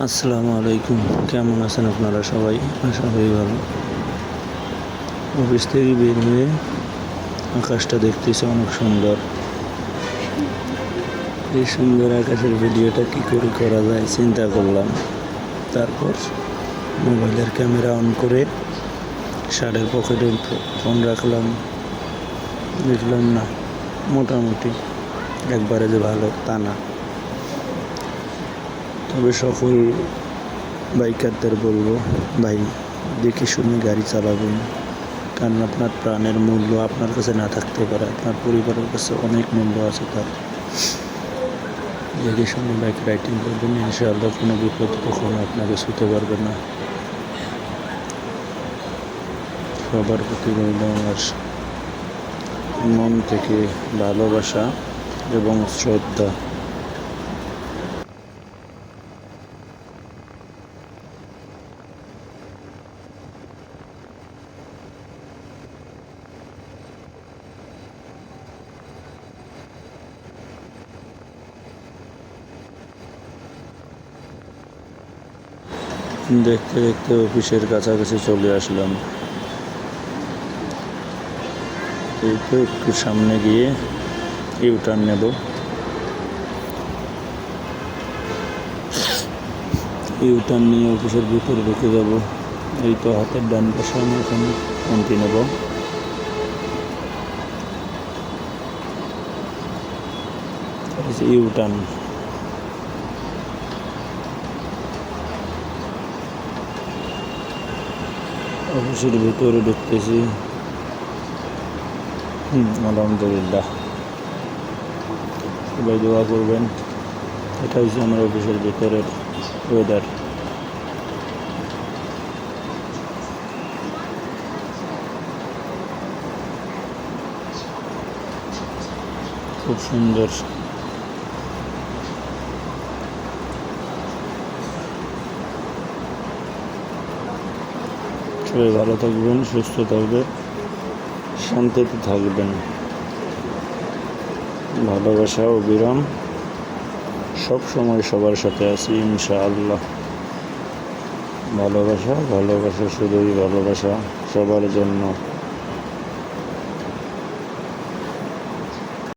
আসসালামু আলাইকুম। কেমন আছেন আপনারা সবাই? আশা করি ভালো। অফিস থেকে বের হয়ে আকাশটা দেখতেছি অনেক সুন্দর। এই সুন্দর আকাশের ভিডিওটা কী করে করা যায় চিন্তা করলাম। তারপর মোবাইলের ক্যামেরা অন করে শার্টের পকেটে ফোন রাখলাম। দেখলাম না, মোটামুটি একবারে যে ভালো তা না। তবে সকল বাইকারদের বলবো, ভাই দেখে শুনে গাড়ি চালাবেন। কারণ আপনার প্রাণের মূল্য আপনার কাছে না থাকতে পারে, আপনার পরিবারের কাছে অনেক মূল্য আছে তার। দেখে শুনে বাইক রাইডিং করবেন, ইনশাআল্লাহ কোনো বিপদ কখনো আপনাকে ছুঁতে পারবে না। সবার প্রতি রইল আমার মন থেকে ভালোবাসা এবং শ্রদ্ধা। দেখতে দেখতে অফিসের কাছাকাছি চলে আসলাম। এই তো একটু সামনে গিয়ে ইউটার্ন নেব। ইউটার্ন নিয়ে অফিসের ভিতরে ঢুকে যাব। এই তো হাতের ডান পাশে আমি এখন এন্ট্রি নেব। ইউটার্ন অফিসের ভিতরে ঢুকতেছি। আলহামদুলিল্লাহ, সবাই দোয়া করবেন। এটা হচ্ছে আমার অফিসের ভিতরের ওয়েদার। খুব সুন্দর। সবাই ভালো থাকবেন, সুস্থ থাকবেন, শান্তিতে থাকবেন। ভালোবাসা ও বিরাম সব সময় সবার সাথে আছি ইনশাআল্লাহ। ভালোবাসা, ভালোবাসা, শুধুই ভালোবাসা সবার জন্য।